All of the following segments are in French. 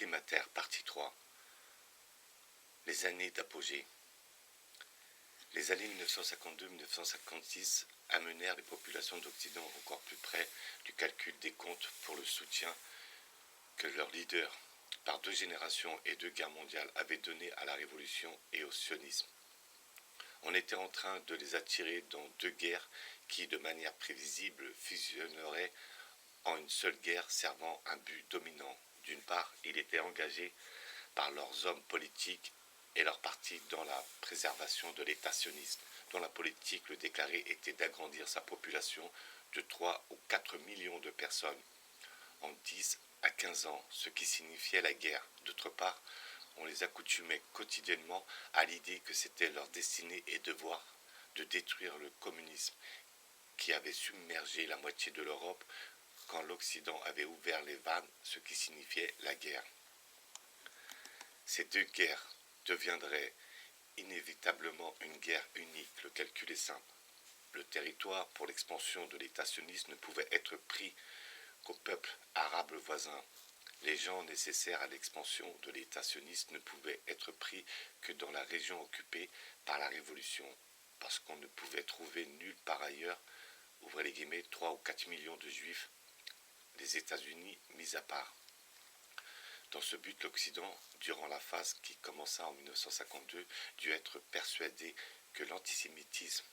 Climater, partie 3. Les années d'apogée. Les années 1952-1956 amenèrent les populations d'Occident encore plus près du calcul des comptes pour le soutien que leurs leaders, par 2 générations et 2 guerres mondiales, avaient donné à la révolution et au sionisme. On était en train de les attirer dans 2 guerres qui, de manière prévisible, fusionneraient en une seule guerre servant un but dominant. D'une part, il était engagé par leurs hommes politiques et leur parti dans la préservation de l'État sioniste, dont la politique le déclarée était d'agrandir sa population de 3 ou 4 millions de personnes en 10 à 15 ans, ce qui signifiait la guerre. D'autre part, on les accoutumait quotidiennement à l'idée que c'était leur destinée et devoir de détruire le communisme qui avait submergé la moitié de l'Europe quand l'Occident avait ouvert les vannes, ce qui signifiait la guerre. Ces 2 guerres deviendraient inévitablement une guerre unique. Le calcul est simple. Le territoire pour l'expansion de l'État sioniste ne pouvait être pris qu'au peuple arabe voisin. Les gens nécessaires à l'expansion de l'État sioniste ne pouvaient être pris que dans la région occupée par la Révolution, parce qu'on ne pouvait trouver nulle part ailleurs, ouvrez les guillemets, 3 ou 4 millions de juifs, les États-Unis mis à part. Dans ce but, l'Occident, durant la phase qui commença en 1952, dut être persuadé que l'antisémitisme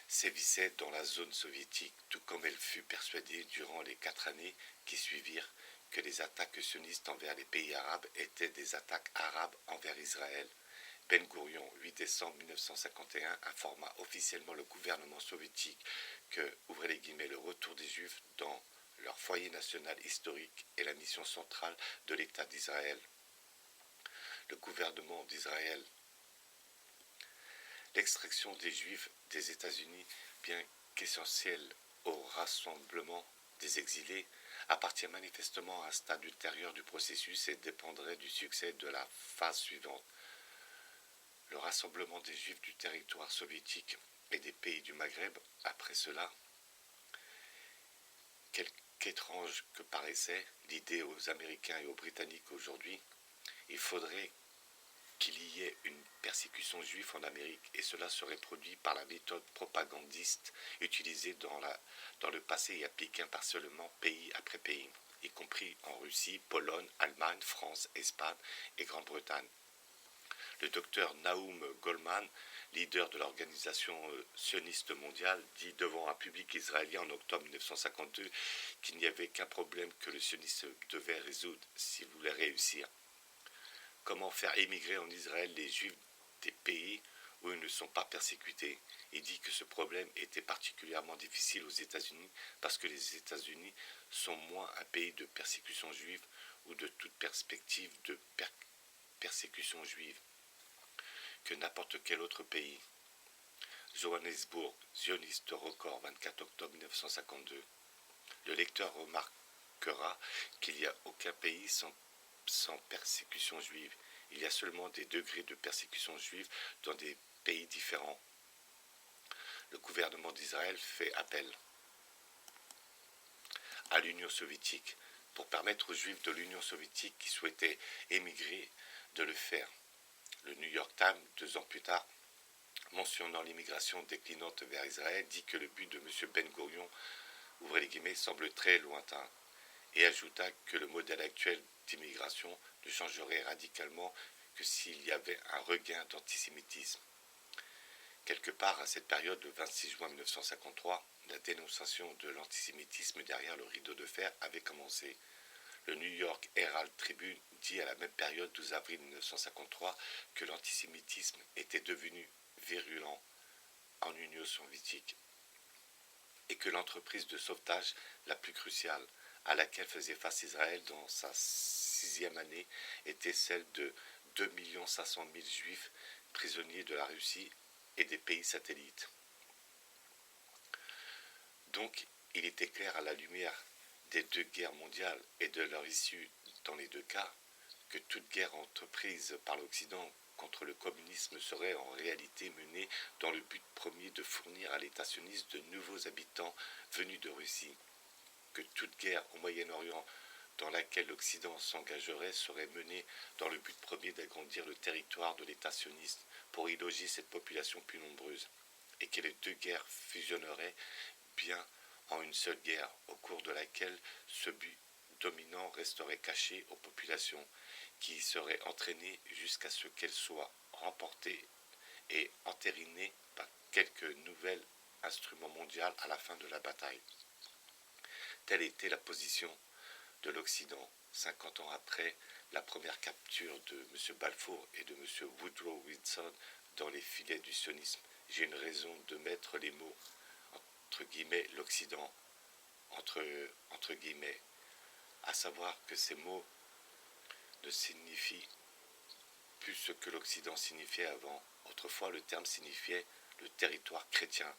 sévissait dans la zone soviétique, tout comme elle fut persuadée durant les 4 années qui suivirent que les attaques sionistes envers les pays arabes étaient des attaques arabes envers Israël. Ben Gourion, 8 décembre 1951, informa officiellement le gouvernement soviétique que, ouvrez les guillemets, le retour des Juifs dans leur foyer national historique est la mission centrale de l'État d'Israël. Le gouvernement d'Israël. L'extraction des Juifs des États-Unis, bien qu'essentielle au rassemblement des exilés, appartient manifestement à un stade ultérieur du processus et dépendrait du succès de la phase suivante. Le rassemblement des Juifs du territoire soviétique et des pays du Maghreb, après cela, qu'étrange que paraissait l'idée aux Américains et aux Britanniques aujourd'hui, il faudrait qu'il y ait une persécution juive en Amérique, et cela serait produit par la méthode propagandiste utilisée dans le passé et appliquée impartialement pays après pays, y compris en Russie, Pologne, Allemagne, France, Espagne et Grande-Bretagne. Le docteur Naoum Goldman, leader de l'organisation sioniste mondiale, dit devant un public israélien en octobre 1952 qu'il n'y avait qu'un problème que le sionisme devait résoudre s'il voulait réussir. Comment faire émigrer en Israël les Juifs des pays où ils ne sont pas persécutés. Il dit que ce problème était particulièrement difficile aux États-Unis parce que les États-Unis sont moins un pays de persécution juive ou de toute perspective de persécution juive que n'importe quel autre pays. Johannesburg, Zioniste Record, 24 octobre 1952. Le lecteur remarquera qu'il n'y a aucun pays sans persécution juive. Il y a seulement des degrés de persécution juive dans des pays différents. Le gouvernement d'Israël fait appel à l'Union soviétique pour permettre aux Juifs de l'Union soviétique qui souhaitaient émigrer de le faire. Le New York Times, 2 ans plus tard, mentionnant l'immigration déclinante vers Israël, dit que le but de M. Ben Gourion, ouvrez les guillemets, semble très lointain, et ajouta que le modèle actuel d'immigration ne changerait radicalement que s'il y avait un regain d'antisémitisme. Quelque part, à cette période, le 26 juin 1953, la dénonciation de l'antisémitisme derrière le rideau de fer avait commencé. Le New York Herald Tribune dit à la même période, 12 avril 1953, que l'antisémitisme était devenu virulent en Union soviétique et que l'entreprise de sauvetage la plus cruciale à laquelle faisait face Israël dans sa 6e année était celle de 2 500 000 juifs prisonniers de la Russie et des pays satellites. Donc, il était clair à la lumière des 2 guerres mondiales et de leur issue dans les 2 cas que toute guerre entreprise par l'Occident contre le communisme serait en réalité menée dans le but premier de fournir à l'État sioniste de nouveaux habitants venus de Russie, que toute guerre au Moyen-Orient dans laquelle l'Occident s'engagerait serait menée dans le but premier d'agrandir le territoire de l'État sioniste pour y loger cette population plus nombreuse, et que les deux guerres fusionneraient bien en une seule guerre, au cours de laquelle ce but dominant resterait caché aux populations, qui seraient entraînées jusqu'à ce qu'elles soient remportées et entérinées par quelque nouvel instrument mondial à la fin de la bataille. Telle était la position de l'Occident 50 ans après la première capture de M. Balfour et de M. Woodrow Wilson dans les filets du sionisme. J'ai une raison de mettre les mots entre guillemets l'Occident entre guillemets, à savoir que ces mots ne signifient plus ce que l'Occident signifiait avant. Autrefois, le terme signifiait le territoire chrétien,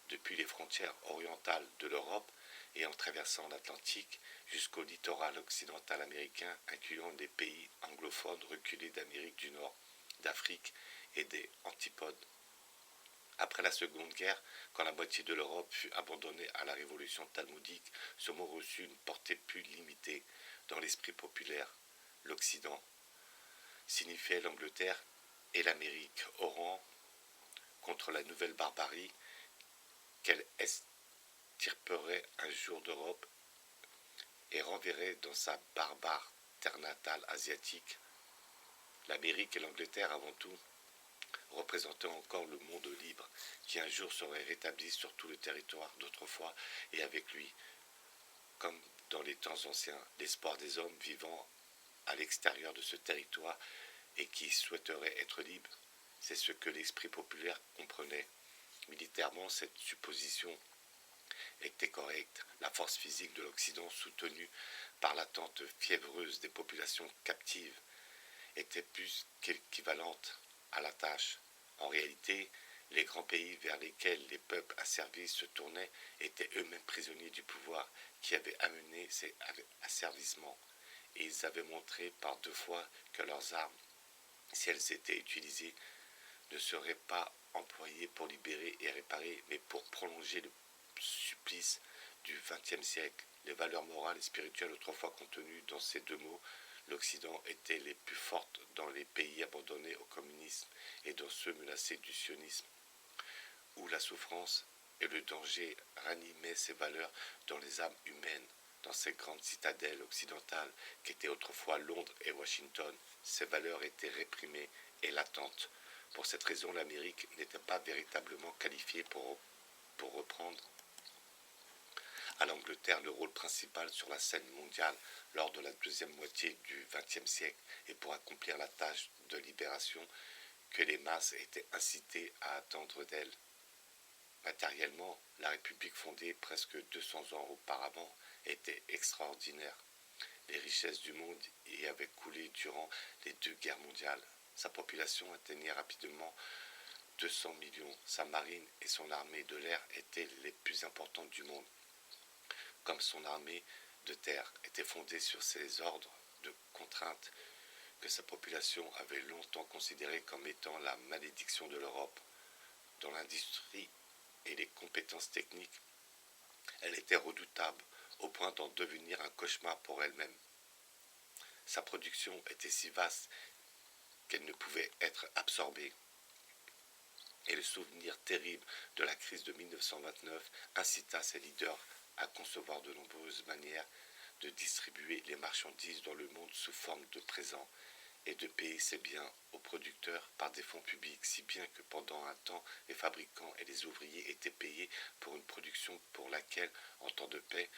depuis les frontières orientales de l'Europe et en traversant l'Atlantique jusqu'au littoral occidental américain, incluant les pays anglophones reculés d'Amérique du Nord, d'Afrique et des Antipodes. Après la Seconde Guerre, quand la moitié de l'Europe fut abandonnée à la révolution talmudique, ce mot reçut une portée plus limitée dans l'esprit populaire. L'Occident signifiait l'Angleterre et l'Amérique au rang contre la nouvelle barbarie qu'elle extirperait un jour d'Europe et renverrait dans sa barbare terre natale asiatique. L'Amérique et l'Angleterre avant tout représentant encore le monde libre qui un jour serait rétabli sur tout le territoire d'autrefois et avec lui, comme dans les temps anciens, l'espoir des hommes vivant à l'extérieur de ce territoire et qui souhaiteraient être libres. C'est ce que l'esprit populaire comprenait. Militairement, cette supposition était correcte. La force physique de l'Occident, soutenue par l'attente fiévreuse des populations captives, était plus qu'équivalente à la tâche. En réalité, les grands pays vers lesquels les peuples asservis se tournaient étaient eux-mêmes prisonniers du pouvoir qui avait amené ces asservissements, et ils avaient montré par deux fois que leurs armes, si elles étaient utilisées, ne seraient pas employées pour libérer et réparer, mais pour prolonger le supplice du XXe siècle. Les valeurs morales et spirituelles autrefois contenues dans ces deux mots, l'Occident était les plus fortes dans les pays abandonnés au communisme et dans ceux menacés du sionisme, où la souffrance et le danger ranimaient ces valeurs dans les âmes humaines, dans ces grandes citadelles occidentales qu'étaient autrefois Londres et Washington. Ces valeurs étaient réprimées et latentes. Pour cette raison, l'Amérique n'était pas véritablement qualifiée pour reprendre à l'Angleterre le rôle principal sur la scène mondiale lors de la deuxième moitié du XXe siècle et pour accomplir la tâche de libération que les masses étaient incitées à attendre d'elle. Matériellement, la République fondée presque 200 ans auparavant était extraordinaire. Les richesses du monde y avaient coulé durant les deux guerres mondiales. Sa population atteignait rapidement 200 millions. Sa marine et son armée de l'air étaient les plus importantes du monde. Comme son armée de terre était fondée sur ces ordres de contrainte que sa population avait longtemps considérés comme étant la malédiction de l'Europe. Dans l'industrie et les compétences techniques, elle était redoutable au point d'en devenir un cauchemar pour elle-même. Sa production était si vaste qu'elle ne pouvait être absorbée. Et le souvenir terrible de la crise de 1929 incita ses leaders à concevoir de nombreuses manières de distribuer les marchandises dans le monde sous forme de présents et de payer ses biens aux producteurs par des fonds publics, si bien que pendant un temps, les fabricants et les ouvriers étaient payés pour une production pour laquelle, en temps de paix,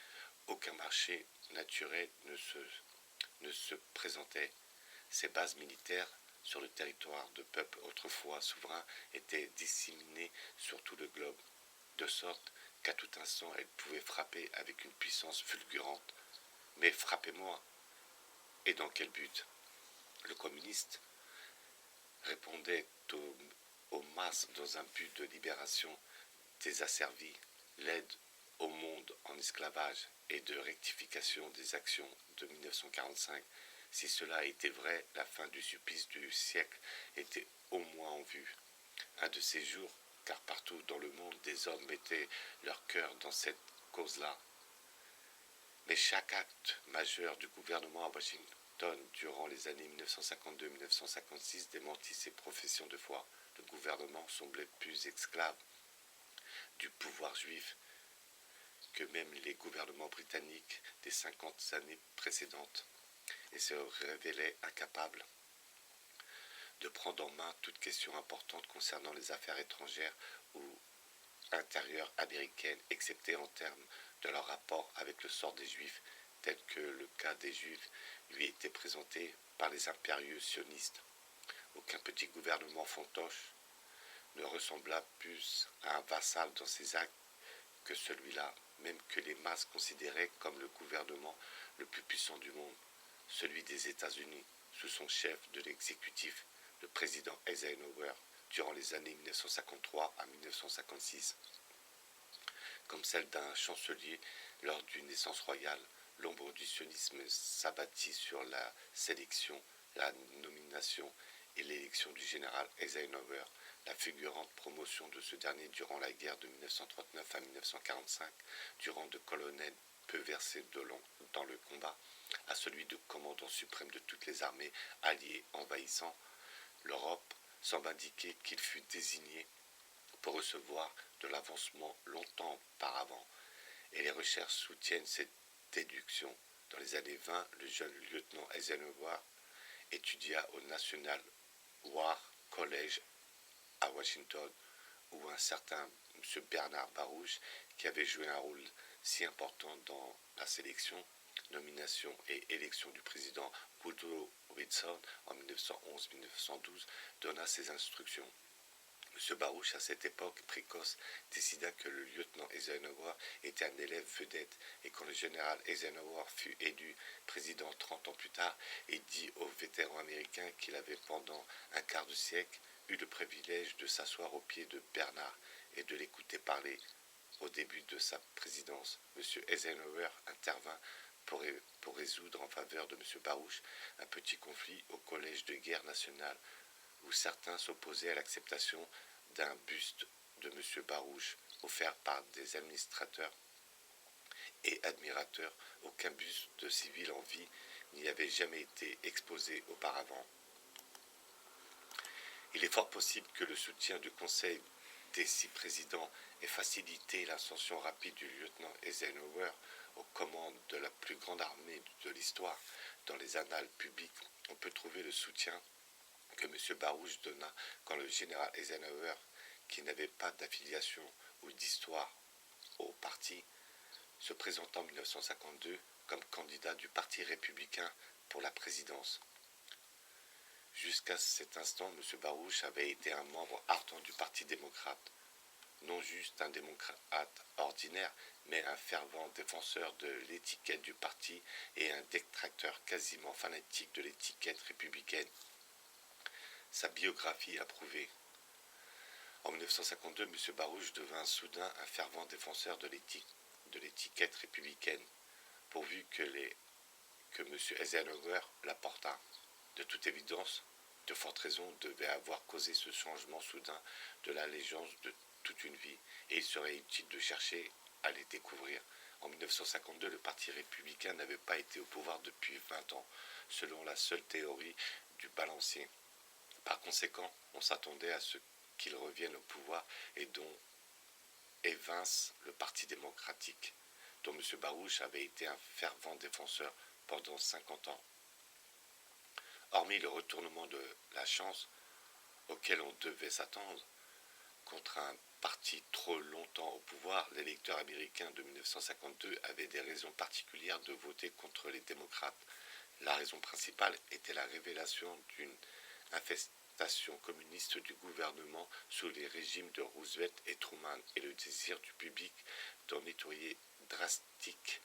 aucun marché naturel ne se présentait. Ces bases militaires sur le territoire de peuples autrefois souverains étaient disséminées sur tout le globe, de sorte qu'à tout instant elles pouvaient frapper avec une puissance fulgurante. Mais frappez-moi, et dans quel but? Le communiste répondait aux masses dans un but de libération des asservis, l'aide au monde en esclavage et de rectification des actions de 1945. Si cela était vrai, la fin du supplice du siècle était au moins en vue. Un de ces jours, car partout dans le monde des hommes mettaient leur cœur dans cette cause-là. Mais chaque acte majeur du gouvernement à Washington durant les années 1952-1956 démentit ses professions de foi. Le gouvernement semblait plus esclave du pouvoir juif que même les gouvernements britanniques des 50 années précédentes et se révélait incapable de prendre en main toute question importante concernant les affaires étrangères ou intérieures américaines, excepté en termes de leur rapport avec le sort des Juifs, tel que le cas des Juifs lui était présenté par les impérieux sionistes. Aucun petit gouvernement fantoche ne ressembla plus à un vassal dans ses actes que celui-là, même que les masses considéraient comme le gouvernement le plus puissant du monde, celui des États-Unis, sous son chef de l'exécutif, le président Eisenhower, durant les années 1953 à 1956. Comme celle d'un chancelier lors d'une naissance royale, l'ombre du sionisme s'abattit sur la sélection, la nomination et l'élection du général Eisenhower, la fulgurante promotion de ce dernier durant la guerre de 1939 à 1945, du rang de colonel peu versé dans le combat, à celui de commandant suprême de toutes les armées alliées envahissant l'Europe, semble indiquer qu'il fut désigné pour recevoir de l'avancement longtemps auparavant, et les recherches soutiennent cette déduction. Dans les années 20, le jeune lieutenant Eisenhower étudia au National War College à Washington, où un certain M. Bernard Baruch, qui avait joué un rôle si important dans la sélection, nomination et élection du président Woodrow Wilson en 1911-1912, donna ses instructions. M. Baruch, à cette époque précoce, décida que le lieutenant Eisenhower était un élève vedette, et quand le général Eisenhower fut élu président 30 ans plus tard, il dit au vétéran américain qu'il avait pendant un quart de siècle eu le privilège de s'asseoir aux pieds de Bernard et de l'écouter parler. Au début de sa présidence, M. Eisenhower intervint pour résoudre en faveur de M. Baruch un petit conflit au collège de guerre national, où certains s'opposaient à l'acceptation d'un buste de M. Baruch offert par des administrateurs et admirateurs. Aucun buste de civil en vie n'y avait jamais été exposé auparavant. Il est fort possible que le soutien du Conseil des 6 présidents ait facilité l'ascension rapide du lieutenant Eisenhower aux commandes de la plus grande armée de l'histoire. Dans les annales publiques, on peut trouver le soutien que M. Baruch donna quand le général Eisenhower, qui n'avait pas d'affiliation ou d'histoire au parti, se présenta en 1952 comme candidat du Parti républicain pour la présidence. Jusqu'à cet instant, M. Baruch avait été un membre ardent du Parti démocrate, non juste un démocrate ordinaire, mais un fervent défenseur de l'étiquette du parti et un détracteur quasiment fanatique de l'étiquette républicaine. Sa biographie a prouvé. En 1952, M. Baruch devint soudain un fervent défenseur de l'étiquette républicaine, pourvu que M. Eisenhower l'apportât. De toute évidence, de fortes raisons devaient avoir causé ce changement soudain de l'allégeance de toute une vie, et il serait utile de chercher à les découvrir. En 1952, le Parti républicain n'avait pas été au pouvoir depuis 20 ans, selon la seule théorie du balancier. Par conséquent, on s'attendait à ce qu'il revienne au pouvoir et dont évince le Parti démocratique, dont M. Baruch avait été un fervent défenseur pendant 50 ans. Hormis le retournement de la chance auquel on devait s'attendre, contre un parti trop longtemps au pouvoir, l'électeur américain de 1952 avait des raisons particulières de voter contre les démocrates. La raison principale était la révélation d'une infestation communiste du gouvernement sous les régimes de Roosevelt et Truman et le désir du public d'en nettoyer drastique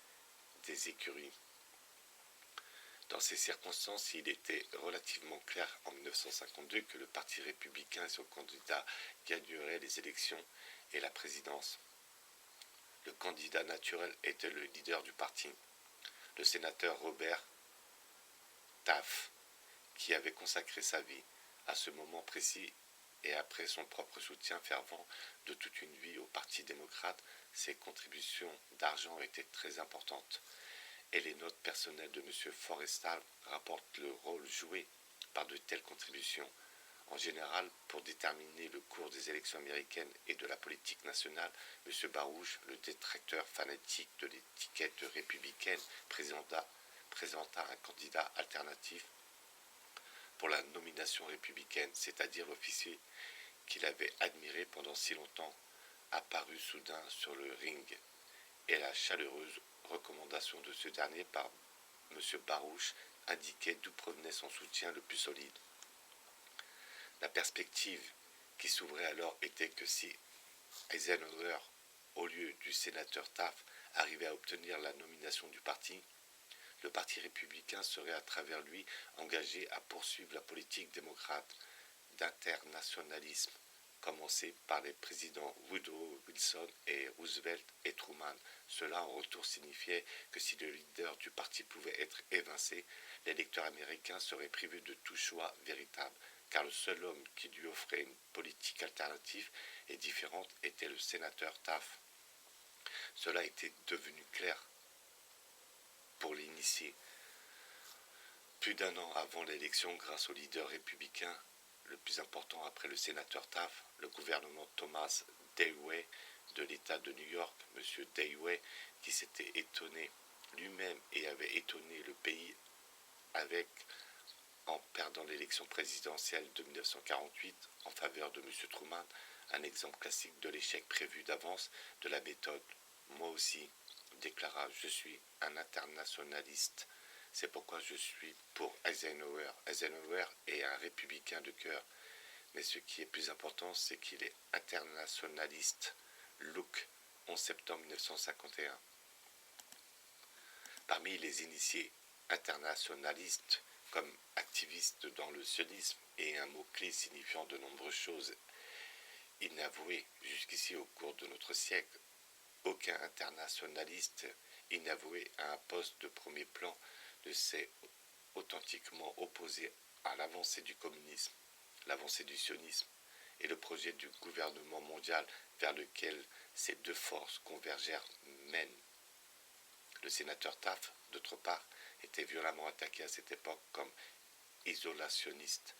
des écuries. Dans ces circonstances, il était relativement clair en 1952 que le Parti républicain et son candidat gagneraient les élections et la présidence. Le candidat naturel était le leader du parti, le sénateur Robert Taft, qui avait consacré sa vie à ce moment précis et après son propre soutien fervent de toute une vie au Parti démocrate, ses contributions d'argent étaient très importantes. et les notes personnelles de M. Forrestal rapportent le rôle joué par de telles contributions. En général, pour déterminer le cours des élections américaines et de la politique nationale, M. Barouch, le détracteur fanatique de l'étiquette républicaine, présenta un candidat alternatif pour la nomination républicaine, c'est-à-dire l'officier qu'il avait admiré pendant si longtemps, apparu soudain sur le ring, et la chaleureuse recommandation de ce dernier par M. Barouch indiquait d'où provenait son soutien le plus solide. La perspective qui s'ouvrait alors était que si Eisenhower, au lieu du sénateur Taft, arrivait à obtenir la nomination du parti, le Parti républicain serait à travers lui engagé à poursuivre la politique démocrate d'internationalisme commencée par les présidents Woodrow Wilson et Roosevelt et Truman. Cela en retour signifiait que si le leader du parti pouvait être évincé, l'électeur américain serait privé de tout choix véritable, car le seul homme qui lui offrait une politique alternative et différente était le sénateur Taft. Cela était devenu clair pour l'initié. Plus d'un an avant l'élection, grâce au leader républicain le plus important après le sénateur Taft, le gouvernement Thomas Dewey de l'État de New York, M. Dewey, qui s'était étonné lui-même et avait étonné le pays en perdant l'élection présidentielle de 1948 en faveur de M. Truman, un exemple classique de l'échec prévu d'avance de la méthode. Moi aussi, déclara, je suis un internationaliste. C'est pourquoi je suis pour Eisenhower. Eisenhower est un républicain de cœur. Mais ce qui est plus important, c'est qu'il est internationaliste. Luke, 11 septembre 1951. Parmi les initiés internationalistes, comme activistes dans le sionisme, et un mot-clé signifiant de nombreuses choses inavouées jusqu'ici au cours de notre siècle, aucun internationaliste inavoué à un poste de premier plan ne s'est authentiquement opposé à l'avancée du communisme, l'avancée du sionisme et le projet du gouvernement mondial vers lequel ces deux forces convergèrent mènent. Le sénateur Taft, d'autre part, était violemment attaqué à cette époque comme isolationniste.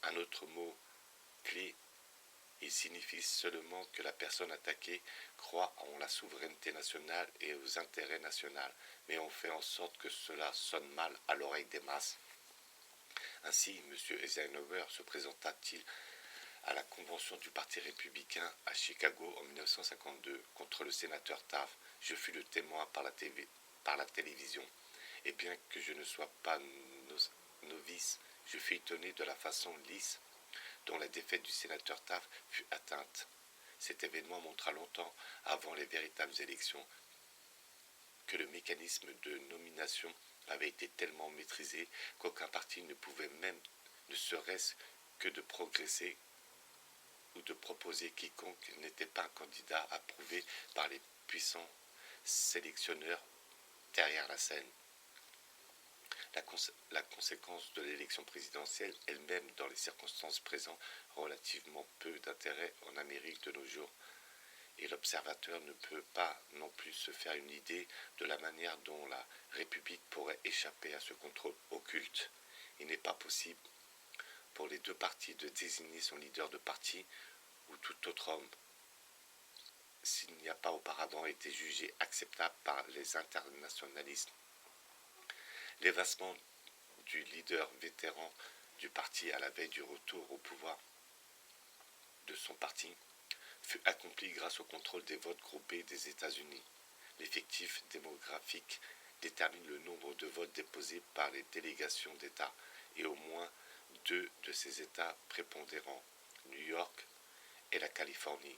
Un autre mot clé, il signifie seulement que la personne attaquée croit en la souveraineté nationale et aux intérêts nationaux, mais on fait en sorte que cela sonne mal à l'oreille des masses. Ainsi, M. Eisenhower se présenta-t-il à la convention du Parti républicain à Chicago en 1952 contre le sénateur Taft. Je fus le témoin par la télévision. Et bien que je ne sois pas novice, je fus étonné de la façon lisse dont la défaite du sénateur Taft fut atteinte. Cet événement montra longtemps avant les véritables élections que le mécanisme de nomination avait été tellement maîtrisé qu'aucun parti ne pouvait même, ne serait-ce que de progresser ou de proposer quiconque n'était pas un candidat approuvé par les puissants sélectionneurs derrière la scène. La conséquence de l'élection présidentielle elle-même dans les circonstances présentes relativement peu d'intérêt en Amérique de nos jours. Et l'observateur ne peut pas non plus se faire une idée de la manière dont la République pourrait échapper à ce contrôle occulte. Il n'est pas possible pour les deux partis de désigner son leader de parti ou tout autre homme s'il n'y a pas auparavant été jugé acceptable par les internationalistes. L'évincement du leader vétéran du parti à la veille du retour au pouvoir de son parti fut accompli grâce au contrôle des votes groupés des États-Unis. L'effectif démographique détermine le nombre de votes déposés par les délégations d'États et au moins deux de ces États prépondérants, New York et la Californie,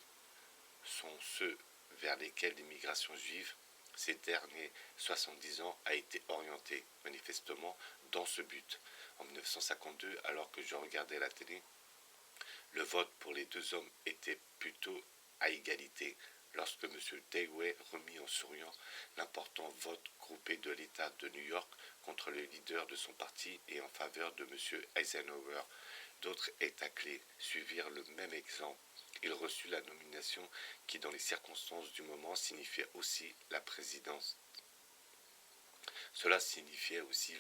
sont ceux vers lesquels l'immigration juive ces derniers 70 ans a été orientée manifestement dans ce but. En 1952, alors que je regardais la télé, le vote pour les deux hommes était plutôt à égalité lorsque M. Dewey remit en souriant l'important vote groupé de l'État de New York contre le leader de son parti et en faveur de M. Eisenhower. D'autres États clés suivirent le même exemple. Il reçut la nomination qui, dans les circonstances du moment, signifiait aussi la présidence. Cela signifiait aussi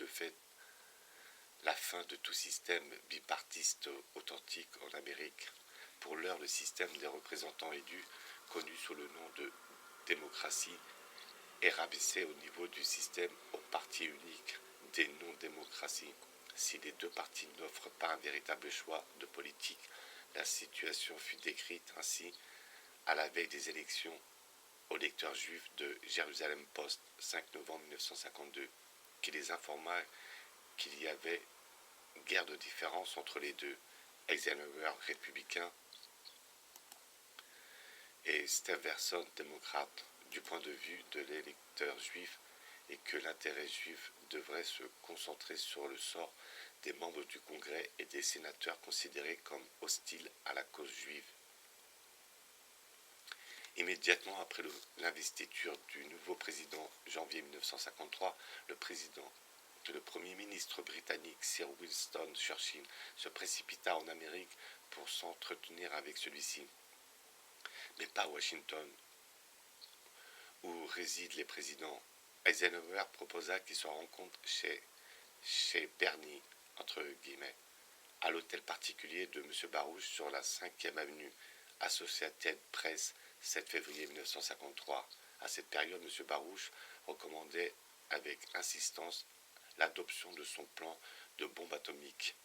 la fin de tout système bipartiste authentique en Amérique. Pour l'heure, le système des représentants élus, connu sous le nom de démocratie, est rabaissé au niveau du système au parti unique des non-démocraties. Si les deux partis n'offrent pas un véritable choix de politique, la situation fut décrite ainsi à la veille des élections au lecteur juif de Jérusalem Post, 5 novembre 1952, qui les informa qu'il y avait guerre de différence entre les deux, Eisenhower républicain et Stuyvesant démocrate, du point de vue de l'électeur juif, et que l'intérêt juif devrait se concentrer sur le sort des membres du Congrès et des sénateurs considérés comme hostiles à la cause juive. Immédiatement après l'investiture du nouveau président, janvier 1953, le Premier ministre britannique Sir Winston Churchill se précipita en Amérique pour s'entretenir avec celui-ci. Mais pas à Washington, où résident les présidents. Eisenhower proposa qu'ils se rencontrent chez Bernie, entre guillemets, à l'hôtel particulier de M. Barouch sur la 5e avenue, Associated Press, 7 février 1953. À cette période, M. Barouch recommandait avec insistance l'adoption de son plan de bombe atomique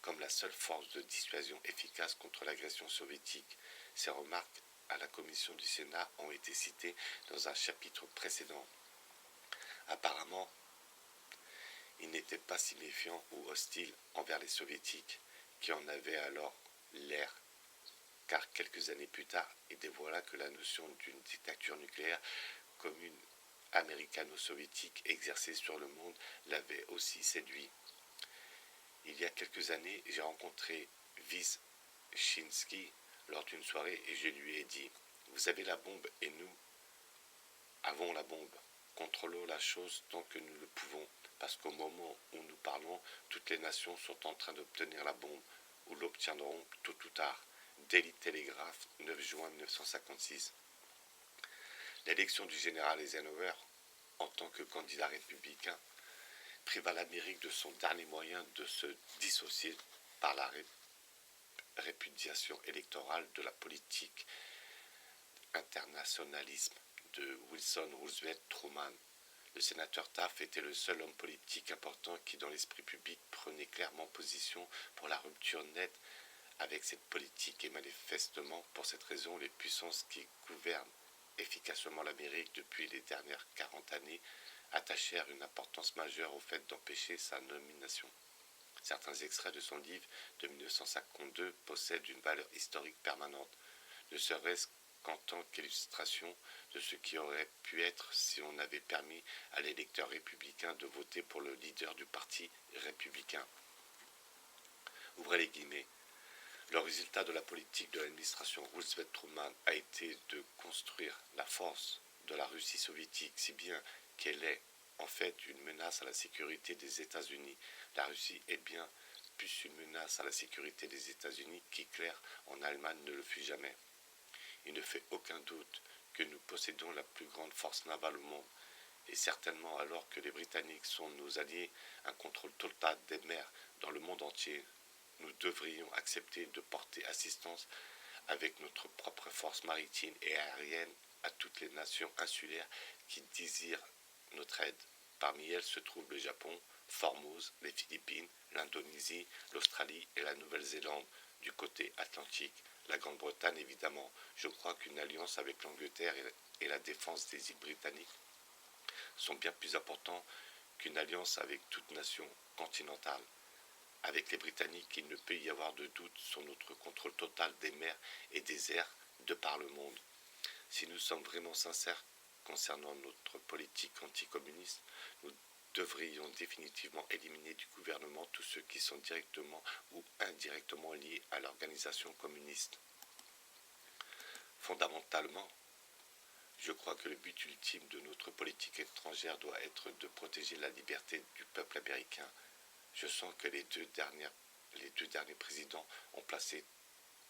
comme la seule force de dissuasion efficace contre l'agression soviétique. Ces remarques à la commission du Sénat ont été citées dans un chapitre précédent. Apparemment, il n'était pas si méfiant ou hostile envers les soviétiques, qui en avaient alors l'air, car quelques années plus tard, il dévoila que la notion d'une dictature nucléaire commune américano-soviétique exercée sur le monde l'avait aussi séduit. Il y a quelques années, j'ai rencontré Wyszynski lors d'une soirée et je lui ai dit « Vous avez la bombe et nous avons la bombe. Contrôlons la chose tant que nous le pouvons, parce qu'au moment où nous parlons, toutes les nations sont en train d'obtenir la bombe, ou l'obtiendront tôt ou tard. » Daily Telegraph, 9 juin 1956. L'élection du général Eisenhower, en tant que candidat républicain, priva l'Amérique de son dernier moyen de se dissocier par la répudiation électorale de la politique internationalisme de Wilson Roosevelt Truman. Le sénateur Taft était le seul homme politique important qui, dans l'esprit public, prenait clairement position pour la rupture nette avec cette politique, et manifestement, pour cette raison, les puissances qui gouvernent efficacement l'Amérique depuis les dernières 40 années attachèrent une importance majeure au fait d'empêcher sa nomination. Certains extraits de son livre de 1952 possèdent une valeur historique permanente, ne serait-ce qu'en tant qu'illustration de ce qui aurait pu être si on avait permis à l'électeur républicain de voter pour le leader du parti républicain. Ouvrez les guillemets. Le résultat de la politique de l'administration Roosevelt-Truman a été de construire la force de la Russie soviétique, si bien qu'elle est en fait une menace à la sécurité des États-Unis. La Russie est bien plus une menace à la sécurité des États-Unis qu'Hitler en Allemagne ne le fut jamais. Il ne fait aucun doute que nous possédons la plus grande force navale au monde, et certainement alors que les Britanniques sont nos alliés, un contrôle total des mers dans le monde entier. Nous devrions accepter de porter assistance avec notre propre force maritime et aérienne à toutes les nations insulaires qui désirent notre aide. Parmi elles se trouvent le Japon, Formose, les Philippines, l'Indonésie, l'Australie et la Nouvelle-Zélande du côté atlantique. La Grande-Bretagne, évidemment. Je crois qu'une alliance avec l'Angleterre et la défense des îles britanniques sont bien plus importants qu'une alliance avec toute nation continentale. Avec les Britanniques, il ne peut y avoir de doute sur notre contrôle total des mers et des airs de par le monde. Si nous sommes vraiment sincères concernant notre politique anticommuniste, nous devrions définitivement éliminer du gouvernement tous ceux qui sont directement ou indirectement liés à l'organisation communiste. Fondamentalement, je crois que le but ultime de notre politique étrangère doit être de protéger la liberté du peuple américain. Je sens que les deux derniers présidents ont placé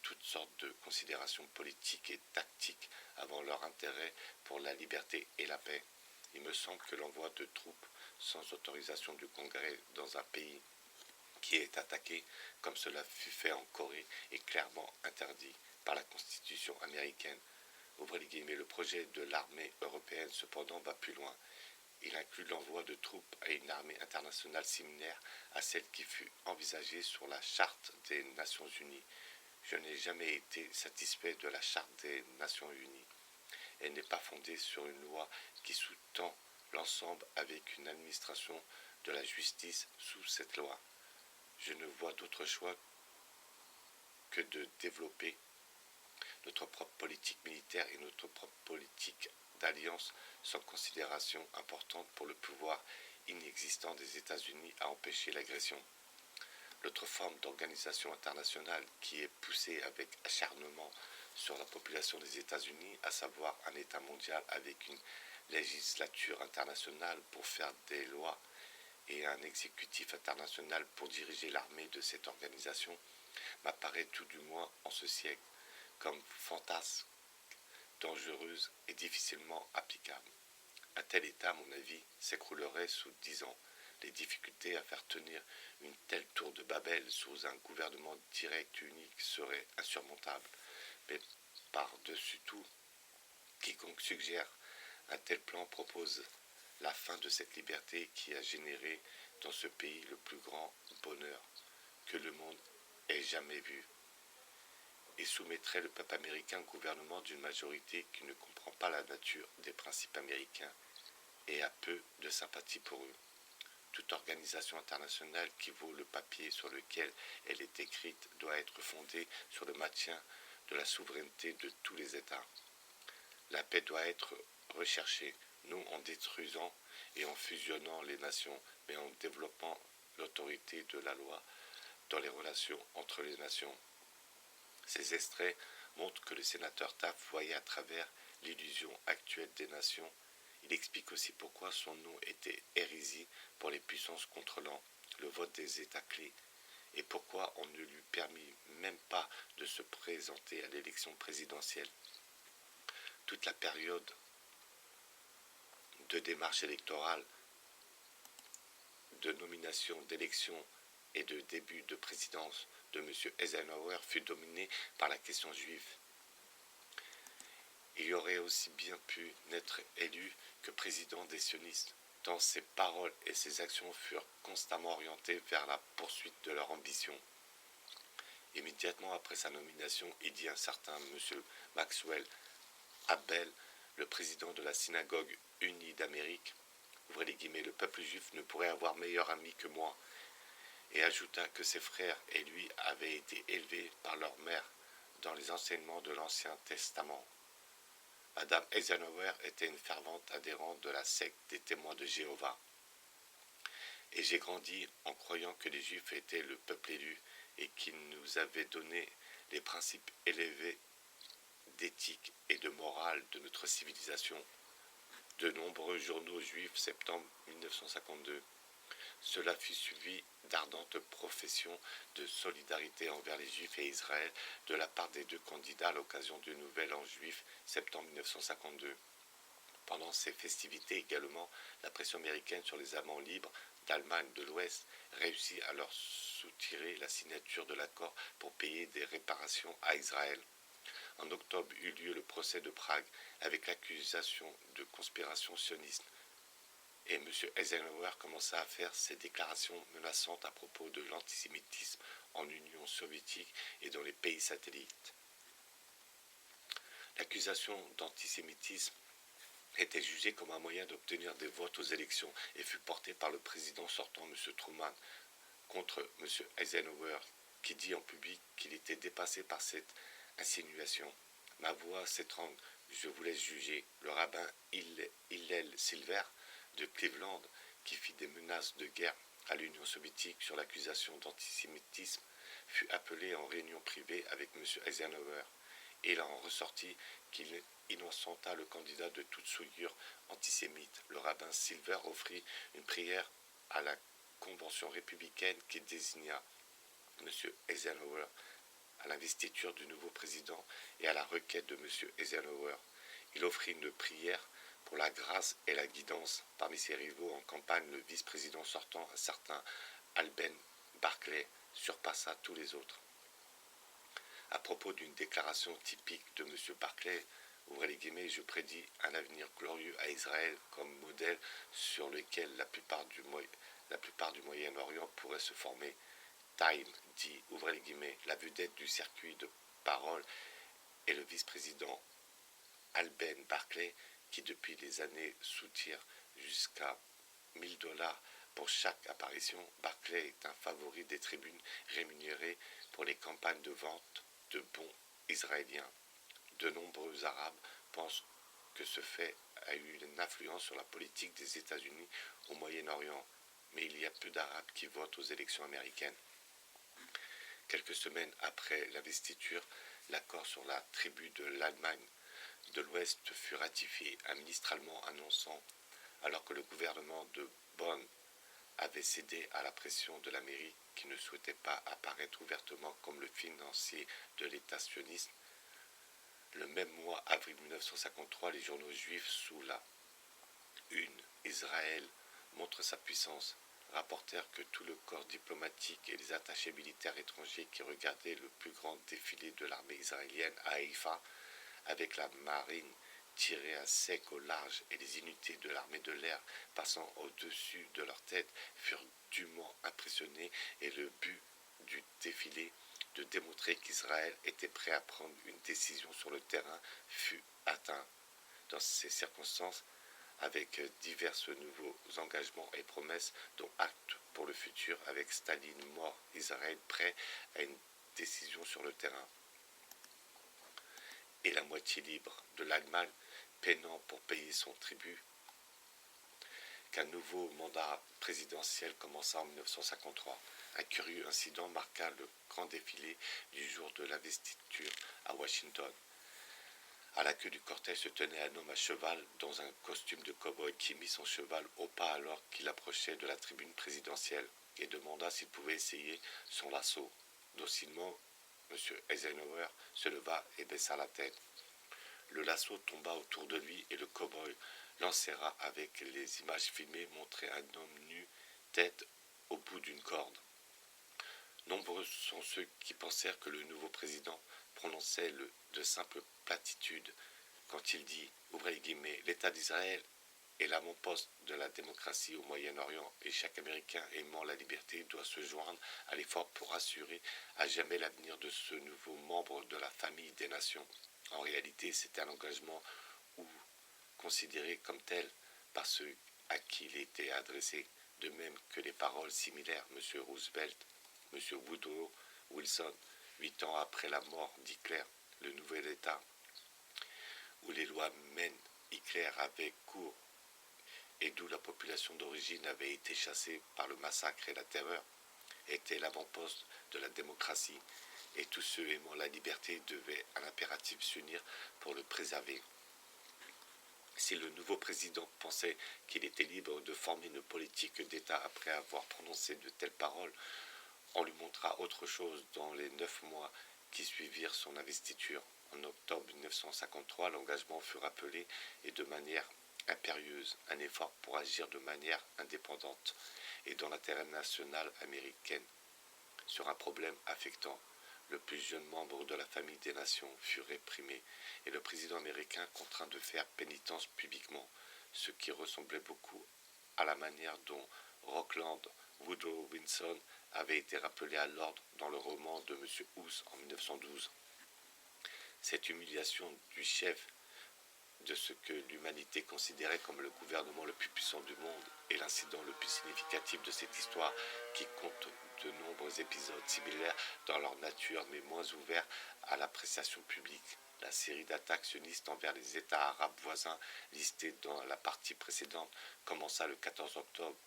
toutes sortes de considérations politiques et tactiques avant leur intérêt pour la liberté et la paix. Il me semble que l'envoi de troupes sans autorisation du Congrès dans un pays qui est attaqué, comme cela fut fait en Corée, est clairement interdit par la Constitution américaine. Ouvrez les guillemets, le projet de l'armée européenne cependant va plus loin. Il inclut l'envoi de troupes à une armée internationale similaire à celle qui fut envisagée sur la Charte des Nations Unies. Je n'ai jamais été satisfait de la Charte des Nations Unies. Elle n'est pas fondée sur une loi qui sous-tend l'ensemble avec une administration de la justice sous cette loi. Je ne vois d'autre choix que de développer notre propre politique militaire et notre propre politique d'alliance sans considération importante pour le pouvoir inexistant des États-Unis à empêcher l'agression. L'autre forme d'organisation internationale qui est poussée avec acharnement sur la population des États-Unis, à savoir un État mondial avec une législature internationale pour faire des lois et un exécutif international pour diriger l'armée de cette organisation, m'apparaît tout du moins en ce siècle comme fantasque, dangereuse et difficilement applicable. Un tel État, à mon avis, s'écroulerait sous 10 ans. Les difficultés à faire tenir une telle tour de Babel sous un gouvernement direct unique seraient insurmontables. Mais par-dessus tout, quiconque suggère un tel plan propose la fin de cette liberté qui a généré dans ce pays le plus grand bonheur que le monde ait jamais vu, et soumettrait le peuple américain au gouvernement d'une majorité qui ne comprend pas la nature des principes américains et a peu de sympathie pour eux. Toute organisation internationale qui vaut le papier sur lequel elle est écrite doit être fondée sur le maintien de la souveraineté de tous les États. La paix doit être recherchée, non en détruisant et en fusionnant les nations, mais en développant l'autorité de la loi dans les relations entre les nations. Ces extraits montrent que le sénateur Taft voyait à travers l'illusion actuelle des nations. Il explique aussi pourquoi son nom était hérésie pour les puissances contrôlant le vote des États clés et pourquoi on ne lui permit même pas de se présenter à l'élection présidentielle. Toute la période de démarche électorale, de nomination, d'élection et de début de présidence de M. Eisenhower fut dominée par la question juive. Il aurait aussi bien pu n'être élu que président des sionistes, tant ses paroles et ses actions furent constamment orientées vers la poursuite de leur ambition. Immédiatement après sa nomination, il dit un certain M. Maxwell Abel, le président de la synagogue unie d'Amérique, ouvrez les guillemets, le peuple juif ne pourrait avoir meilleur ami que moi, et ajouta que ses frères et lui avaient été élevés par leur mère dans les enseignements de l'Ancien Testament. Madame Eisenhower était une fervente adhérente de la secte des témoins de Jéhovah. Et j'ai grandi en croyant que les Juifs étaient le peuple élu et qu'ils nous avaient donné les principes élevés d'éthique et de morale de notre civilisation. De nombreux journaux juifs, septembre 1952. Cela fut suivi d'ardentes professions de solidarité envers les Juifs et Israël de la part des deux candidats à l'occasion du Nouvel An juif, septembre 1952. Pendant ces festivités également, la pression américaine sur les amants libres d'Allemagne de l'Ouest réussit à leur soutirer la signature de l'accord pour payer des réparations à Israël. En octobre eut lieu le procès de Prague avec l'accusation de conspiration sioniste. Et M. Eisenhower commença à faire ses déclarations menaçantes à propos de l'antisémitisme en Union soviétique et dans les pays satellites. L'accusation d'antisémitisme était jugée comme un moyen d'obtenir des votes aux élections et fut portée par le président sortant, M. Truman, contre M. Eisenhower, qui dit en public qu'il était dépassé par cette insinuation. Ma voix s'étrangle, je vous laisse juger. Le rabbin Hillel Silver de Cleveland, qui fit des menaces de guerre à l'Union soviétique sur l'accusation d'antisémitisme, fut appelé en réunion privée avec M. Eisenhower, et il en ressortit qu'il innocenta le candidat de toute souillure antisémite. Le rabbin Silver offrit une prière à la convention républicaine qui désigna M. Eisenhower à l'investiture du nouveau président et à la requête de M. Eisenhower. Il offrit une prière pour la grâce et la guidance. Parmi ses rivaux en campagne, le vice-président sortant, un certain Alben Barclay, surpassa tous les autres. À propos d'une déclaration typique de M. Barclay, ouvrez les guillemets, je prédis un avenir glorieux à Israël comme modèle sur lequel la plupart du Moyen-Orient pourrait se former. Time dit, ouvrez les guillemets, la vedette du circuit de parole est le vice-président Alben Barclay qui depuis des années soutire jusqu'à $1000 pour chaque apparition. Barclay est un favori des tribunes rémunérées pour les campagnes de vente de bons israéliens. De nombreux Arabes pensent que ce fait a eu une influence sur la politique des États-Unis au Moyen-Orient, mais il y a peu d'Arabes qui votent aux élections américaines. Quelques semaines après l'investiture, l'accord sur la tribu de l'Allemagne de l'Ouest fut ratifié. Un ministre allemand annonçant, alors que le gouvernement de Bonn avait cédé à la pression de la mairie qui ne souhaitait pas apparaître ouvertement comme le financier de l'État sioniste. Le même mois, avril 1953, les journaux juifs sous la une, Israël montre sa puissance, rapportèrent que tout le corps diplomatique et les attachés militaires étrangers qui regardaient le plus grand défilé de l'armée israélienne à Haïfa, avec la marine tirée à sec au large et les unités de l'armée de l'air passant au-dessus de leur tête, furent dûment impressionnés et le but du défilé de démontrer qu'Israël était prêt à prendre une décision sur le terrain fut atteint. Dans ces circonstances, avec divers nouveaux engagements et promesses, dont acte pour le futur avec Staline mort, Israël prêt à une décision sur le terrain. Et la moitié libre de l'Allemagne peinant pour payer son tribut, qu'un nouveau mandat présidentiel commença en 1953. Un curieux incident marqua le grand défilé du jour de l'investiture à Washington. À la queue du cortège se tenait un homme à cheval dans un costume de cow-boy qui mit son cheval au pas alors qu'il approchait de la tribune présidentielle et demanda s'il pouvait essayer son lasso. Docilement, M. Eisenhower se leva et baissa la tête. Le lasso tomba autour de lui et le cow-boy l'enserra avec les images filmées montraient un homme nu, tête au bout d'une corde. Nombreux sont ceux qui pensèrent que le nouveau président prononçait de simples platitudes quand il dit, ouvrez les guillemets, l'État d'Israël est l'avant-poste de la démocratie au Moyen-Orient et chaque Américain aimant la liberté doit se joindre à l'effort pour assurer à jamais l'avenir de ce nouveau membre de la famille des nations. En réalité, c'était un engagement considéré comme tel par ceux à qui il était adressé, de même que les paroles similaires, M. Roosevelt, M. Woodrow Wilson, 8 ans après la mort d'Hitler, le nouvel État, où les lois mènent Hitler avait cours et d'où la population d'origine avait été chassée par le massacre et la terreur, était l'avant-poste de la démocratie, et tous ceux aimant la liberté devaient à l'impératif s'unir pour le préserver. Si le nouveau président pensait qu'il était libre de former une politique d'État après avoir prononcé de telles paroles, on lui montra autre chose dans les 9 mois qui suivirent son investiture. En octobre 1953, l'engagement fut rappelé et de manière impérieuse, un effort pour agir de manière indépendante et dans l'intérêt national américain sur un problème affectant le plus jeune membre de la famille des nations fut réprimé et le président américain contraint de faire pénitence publiquement, ce qui ressemblait beaucoup à la manière dont Rockland Woodrow Wilson avait été rappelé à l'ordre dans le roman de M. House en 1912. Cette humiliation du chef de ce que l'humanité considérait comme le gouvernement le plus puissant du monde est l'incident le plus significatif de cette histoire qui compte de nombreux épisodes similaires dans leur nature mais moins ouverts à l'appréciation publique. La série d'attaques sionistes envers les États arabes voisins listés dans la partie précédente commença le 14 octobre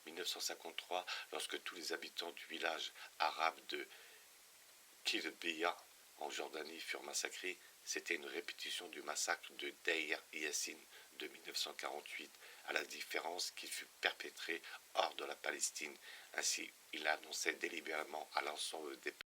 1953 lorsque tous les habitants du village arabe de Kirbiya en Jordanie furent massacrés. C'était une répétition du massacre de Deir Yassin de 1948, à la différence qu'il fut perpétré hors de la Palestine. Ainsi, il annonçait délibérément à l'ensemble des